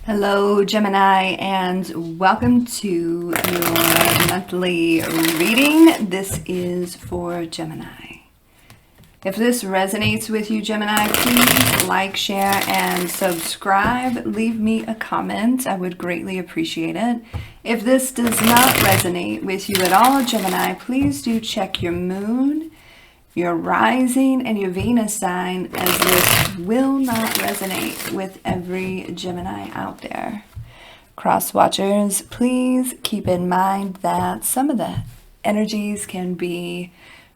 Hello, Gemini, and welcome to your monthly reading. This is for Gemini. If this resonates with you, Gemini, please like, share, and subscribe. Leave me a comment. I would greatly appreciate it. If this does not resonate with you at all, Gemini, please do check your moon, your rising, and your Venus sign, as this will not resonate with every Gemini out there. Cross watchers, please keep in mind that some of the energies can be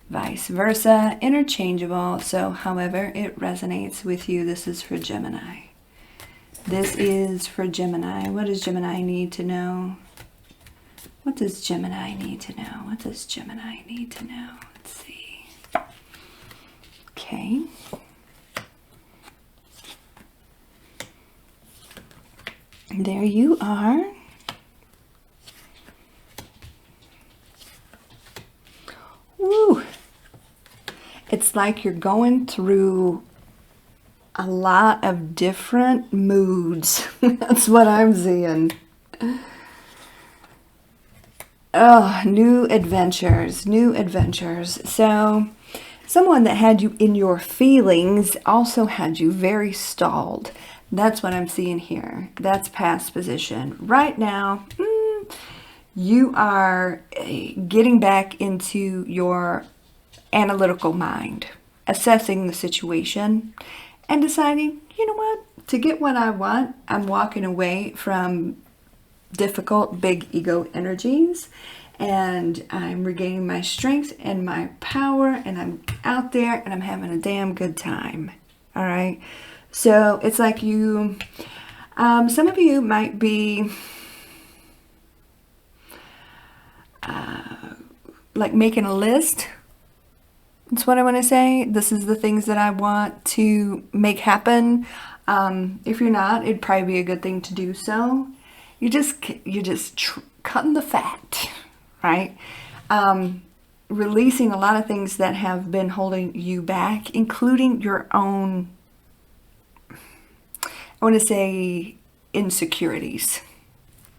vice versa, interchangeable. So however it resonates with you, this is for Gemini. This is for Gemini. What does Gemini need to know? What does Gemini need to know? What does Gemini need to know? Let's see. Okay. There you are. Woo! It's like you're going through a lot of different moods. That's what I'm seeing. Oh, new adventures, new adventures. So, someone that had you in your feelings also had you very stalled. That's what I'm seeing here. That's past position. Right now, you are getting back into your analytical mind, assessing the situation, and deciding, you know what, to get what I want, I'm walking away from difficult, big ego energies, and I'm regaining my strength and my power, and I'm out there and I'm having a damn good time. All right. So it's like you, some of you might be like making a list. That's what I want to say. This is the things that I want to make happen. If you're not, it'd probably be a good thing to do so. You're just cutting the fat, right? Releasing a lot of things that have been holding you back, including your own, I want to say, insecurities.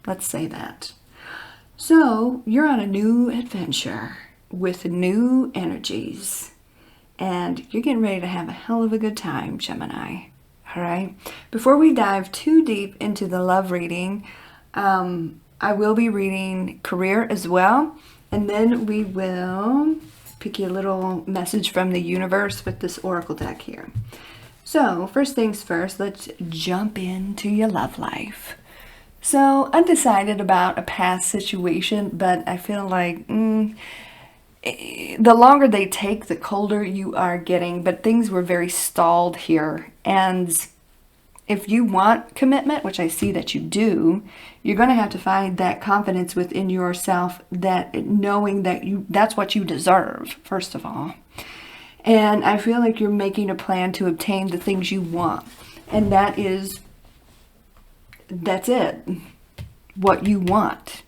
Let's say that. So you're on a new adventure with new energies, and you're getting ready to have a hell of a good time, Gemini. All right. Before we dive too deep into the love reading, I will be reading career as well, and then we will pick you a little message from the universe with this oracle deck here. So first things first, let's jump into your love life. So undecided about a past situation, but I feel like the longer they take, the colder you are getting, but things were very stalled here. And if you want commitment, which I see that you do, you're going to have to find that confidence within yourself, that knowing that that's what you deserve, first of all. And I feel like you're making a plan to obtain the things you want. And that's it. What you want.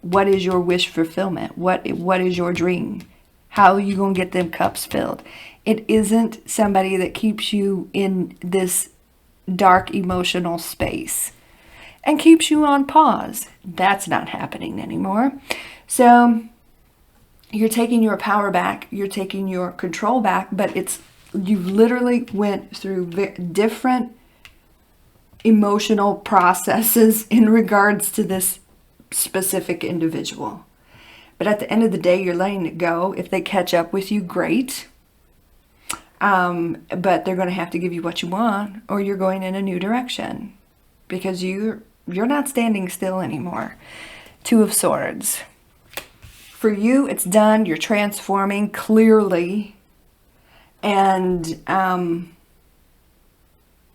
What is your wish fulfillment? What is your dream? How are you going to get them cups filled? It isn't somebody that keeps you in this dark emotional space and keeps you on pause. That's not happening anymore. So you're taking your power back, you're taking your control back, but you literally went through different emotional processes in regards to this specific individual. But at the end of the day, you're letting it go. If they catch up with you, great. But they're going to have to give you what you want, or you're going in a new direction, because you're not standing still anymore. Two of Swords. For you, it's done. You're transforming clearly, and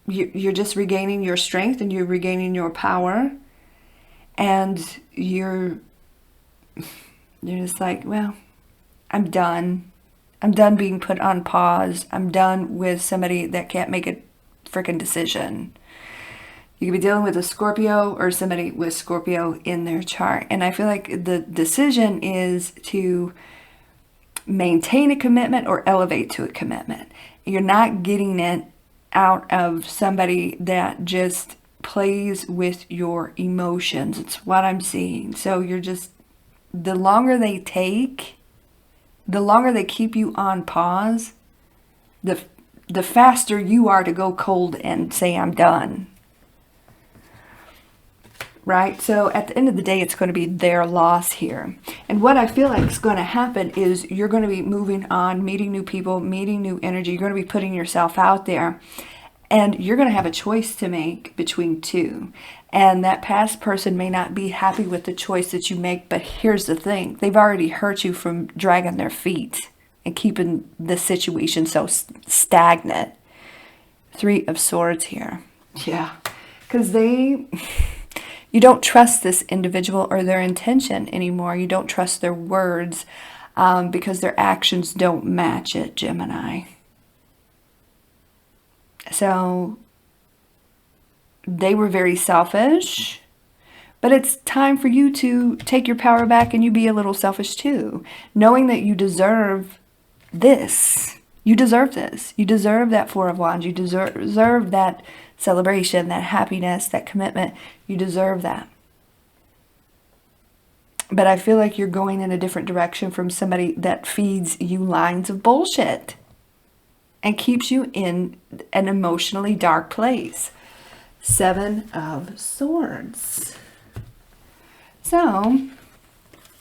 you're just regaining your strength, and you're regaining your power, and you're just like, well, I'm done. I'm done being put on pause. I'm done with somebody that can't make a freaking decision. You could be dealing with a Scorpio or somebody with Scorpio in their chart. And I feel like the decision is to maintain a commitment or elevate to a commitment. You're not getting it out of somebody that just plays with your emotions. It's what I'm seeing. So you're just, the longer they take, the longer they keep you on pause, the faster you are to go cold and say, I'm done. Right? So at the end of the day, it's going to be their loss here. And what I feel like is going to happen is you're going to be moving on, meeting new people, meeting new energy. You're going to be putting yourself out there. And you're going to have a choice to make between two. And that past person may not be happy with the choice that you make. But here's the thing. They've already hurt you from dragging their feet and keeping the situation so stagnant. 3 of Swords here. Yeah. Because you don't trust this individual or their intention anymore. You don't trust their words because their actions don't match it, Gemini. So they were very selfish, but it's time for you to take your power back and you be a little selfish too, knowing that you deserve this. You deserve this. You deserve that 4 of Wands. You deserve that celebration, that happiness, that commitment. You deserve that. But I feel like you're going in a different direction from somebody that feeds you lines of bullshit and keeps you in an emotionally dark place. 7 of Swords. So,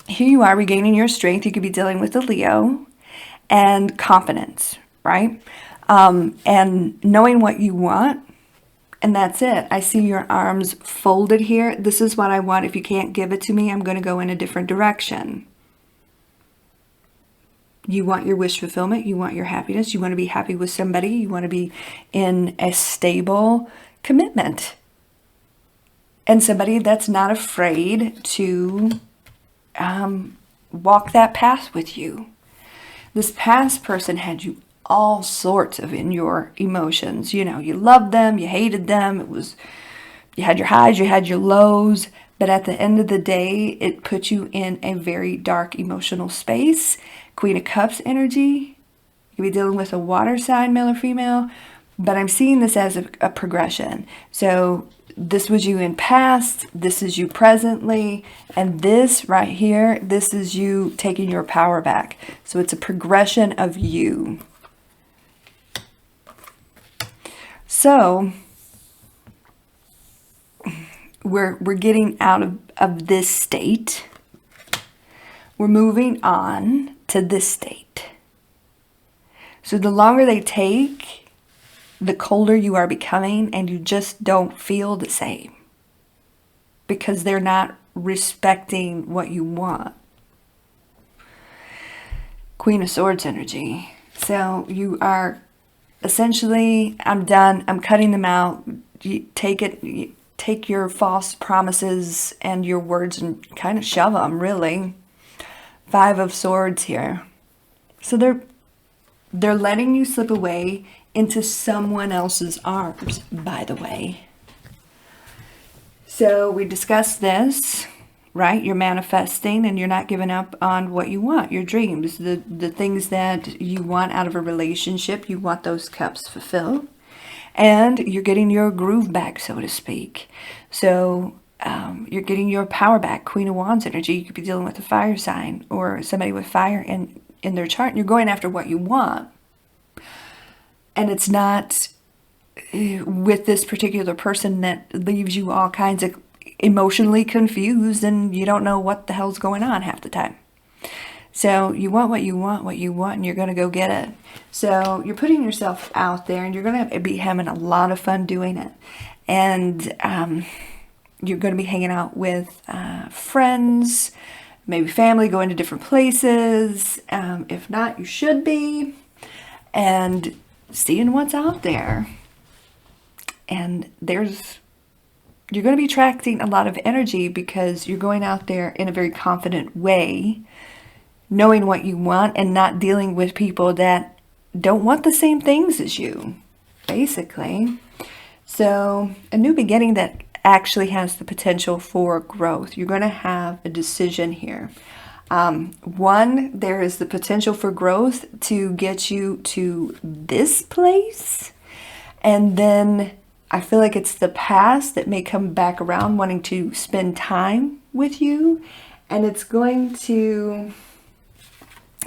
here you are regaining your strength. You could be dealing with a Leo. And confidence, right? And knowing what you want. And that's it. I see your arms folded here. This is what I want. If you can't give it to me, I'm going to go in a different direction. You want your wish fulfillment. You want your happiness. You want to be happy with somebody. You want to be in a stable commitment. And somebody that's not afraid to walk that path with you. This past person had you all sorts of in your emotions. You know, you loved them, you hated them. You had your highs, you had your lows. But at the end of the day, it put you in a very dark emotional space. Queen of Cups energy. You could be dealing with a water sign, male or female. But I'm seeing this as a progression. So this was you in past, this is you presently, and this right here, this is you taking your power back. So it's a progression of you. So we're getting out of this state. We're moving on to this state. So the longer they take, the colder you are becoming, and you just don't feel the same because they're not respecting what you want. Queen of Swords energy. So you are essentially, I'm done. I'm cutting them out. You take your false promises and your words and kind of shove them, really. 5 of Swords here. So they're letting you slip away into someone else's arms, by the way. So we discussed this, right? You're manifesting and you're not giving up on what you want, your dreams, the things that you want out of a relationship. You want those cups fulfilled. And you're getting your groove back, so to speak. So you're getting your power back. Queen of Wands energy. You could be dealing with a fire sign or somebody with fire in their chart. And you're going after what you want. And it's not with this particular person that leaves you all kinds of emotionally confused and you don't know what the hell's going on half the time. So you want what you want, and you're going to go get it. So you're putting yourself out there and you're going to be having a lot of fun doing it. And you're going to be hanging out with friends, maybe family, going to different places. If not, you should be. And seeing what's out there. And you're going to be attracting a lot of energy because you're going out there in a very confident way, knowing what you want and not dealing with people that don't want the same things as you, basically. So a new beginning that actually has the potential for growth. You're going to have a decision here. One, there is the potential for growth to get you to this place. And then I feel like it's the past that may come back around wanting to spend time with you, and it's going to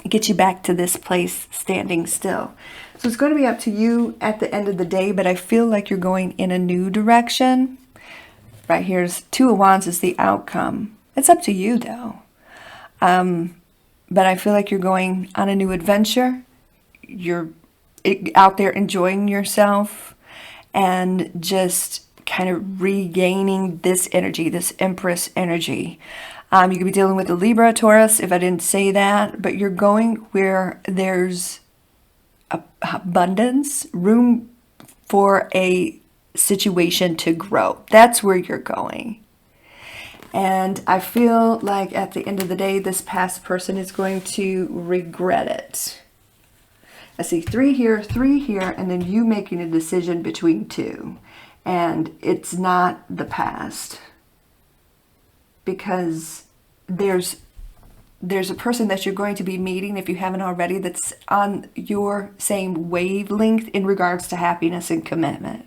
get you back to this place standing still. So it's going to be up to you at the end of the day, but I feel like you're going in a new direction. Right here's Two of Wands is the outcome. It's up to you though. But I feel like you're going on a new adventure. You're out there enjoying yourself and just kind of regaining this energy, this Empress energy. You could be dealing with the Libra, Taurus, if I didn't say that, but you're going where there's abundance, room for a situation to grow. That's where you're going. And I feel like at the end of the day, this past person is going to regret it. I see 3 here, and then you making a decision between 2. And it's not the past. Because there's a person that you're going to be meeting, if you haven't already, that's on your same wavelength in regards to happiness and commitment.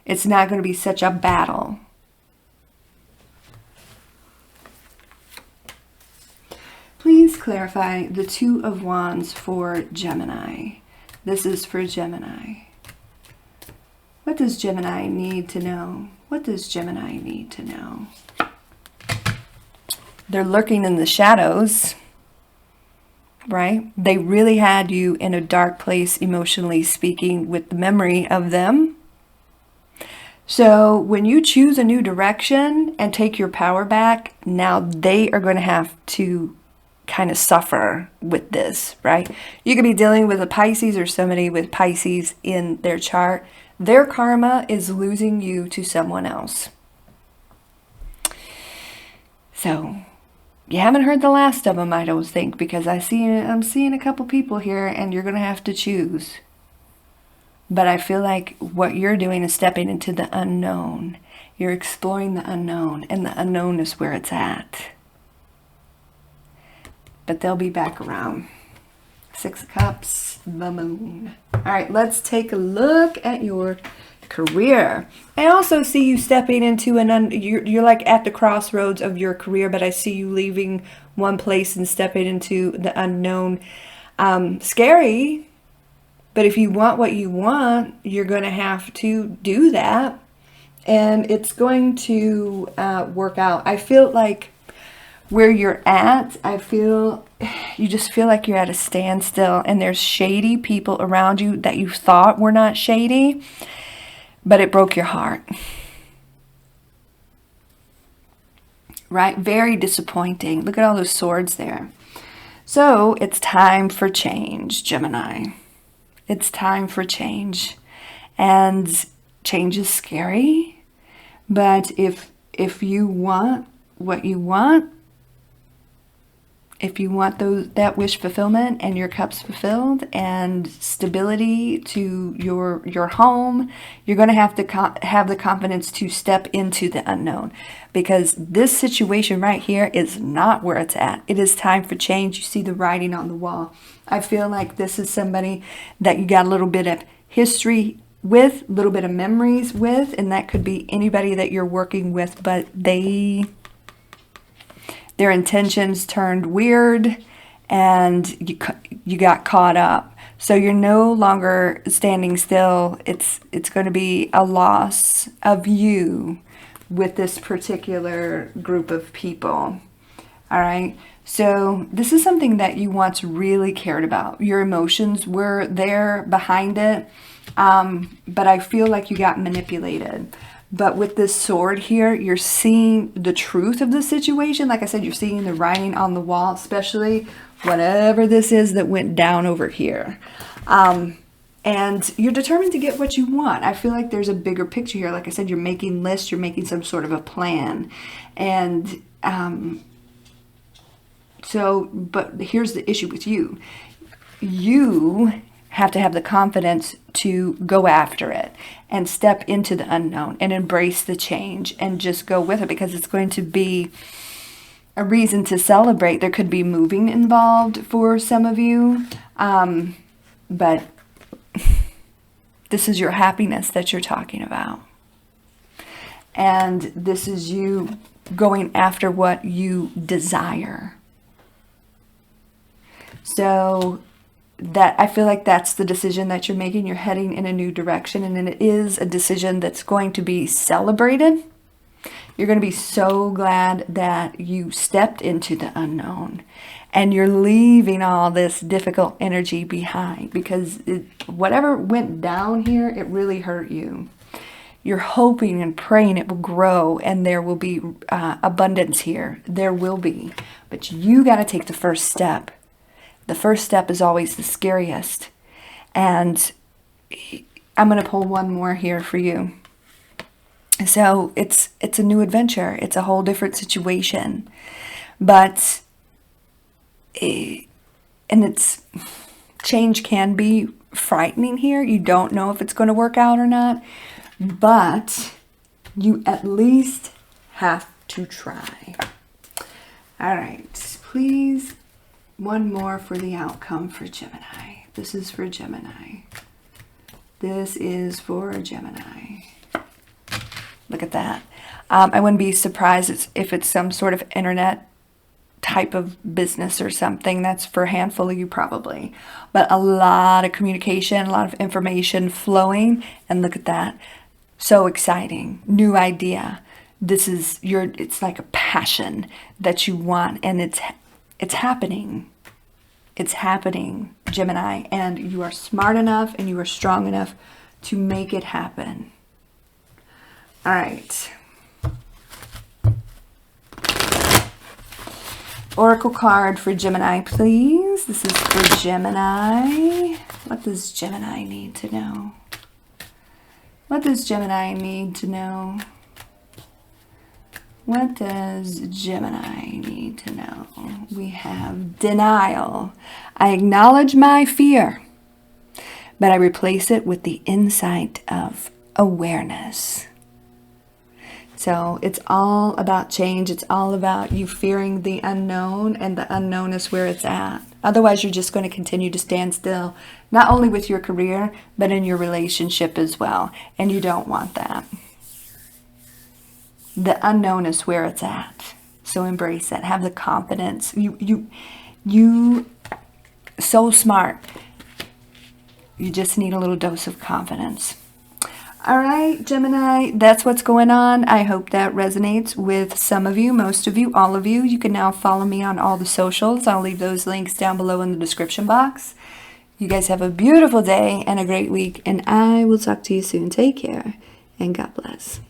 It's not going to be such a battle. Please clarify the Two of Wands for Gemini. This is for Gemini. What does Gemini need to know? What does Gemini need to know? They're lurking in the shadows, right? They really had you in a dark place, emotionally speaking, with the memory of them. So when you choose a new direction and take your power back, now they are going to have to kind of suffer with this, right? You could be dealing with a Pisces or somebody with Pisces in their chart. Their karma is losing you to someone else. So you haven't heard the last of them, I don't think, because I'm seeing a couple people here, and you're going to have to choose. But I feel like what you're doing is stepping into the unknown. You're exploring the unknown, and the unknown is where it's at. But they'll be back around. 6 of Cups, the Moon. All right, let's take a look at your career. I also see you stepping into you're like at the crossroads of your career, but I see you leaving one place and stepping into the unknown. Scary, but if you want what you want, you're going to have to do that, and it's going to work out. I feel like where you're at, you just feel like you're at a standstill, and there's shady people around you that you thought were not shady, but it broke your heart. Right? Very disappointing. Look at all those swords there. So it's time for change, Gemini. It's time for change. And change is scary, but if you want what you want, if you want that wish fulfillment and your cups fulfilled and stability to your home, you're going to have to have the confidence to step into the unknown, because this situation right here is not where it's at. It is time for change. You see the writing on the wall. I feel like this is somebody that you got a little bit of history with, a little bit of memories with, and that could be anybody that you're working with, but their intentions turned weird and you got caught up. So you're no longer standing still. It's going to be a loss of you with this particular group of people. All right. So this is something that you once really cared about. Your emotions were there behind it. But I feel like you got manipulated. But with this sword here, you're seeing the truth of the situation. Like I said, you're seeing the writing on the wall, especially whatever this is that went down over here. And you're determined to get what you want. I feel like there's a bigger picture here. Like I said, you're making lists, you're making some sort of a plan. And but here's the issue with you. You have to have the confidence to go after it and step into the unknown and embrace the change and just go with it, because it's going to be a reason to celebrate. There could be moving involved for some of you, but This is your happiness that you're talking about. And this is you going after what you desire. So that, I feel like that's the decision that you're making. You're heading in a new direction, and it is a decision that's going to be celebrated. You're going to be so glad that you stepped into the unknown, and you're leaving all this difficult energy behind, because whatever went down here, it really hurt you. You're hoping and praying it will grow, and there will be abundance here. There will be. But you got to take the first step. The first step is always the scariest. And I'm going to pull one more here for you. So it's a new adventure. It's a whole different situation. But, and it's, change can be frightening here. You don't know if it's going to work out or not. But you at least have to try. All right, please, one more for the outcome for Gemini. This is for Gemini. This is for Gemini. Look at that. I wouldn't be surprised if it's some sort of internet type of business or something. That's for a handful of you probably. But a lot of communication, a lot of information flowing. And look at that. So exciting. New idea. This is it's like a passion that you want, and it's happening. It's happening, Gemini, and you are smart enough and you are strong enough to make it happen. All right. Oracle card for Gemini, please. This is for Gemini. What does Gemini need to know? What does Gemini need to know? What does Gemini need to know? We have denial. I acknowledge my fear, but I replace it with the insight of awareness. So it's all about change. It's all about you fearing the unknown, and the unknown is where it's at. Otherwise, you're just going to continue to stand still, not only with your career, but in your relationship as well. And you don't want that. The unknown is where it's at. So embrace it. Have the confidence. You so smart. You just need a little dose of confidence. All right, Gemini, that's what's going on. I hope that resonates with some of you, most of you, all of you. You can now follow me on all the socials. I'll leave those links down below in the description box. You guys have a beautiful day and a great week, and I will talk to you soon. Take care, and God bless.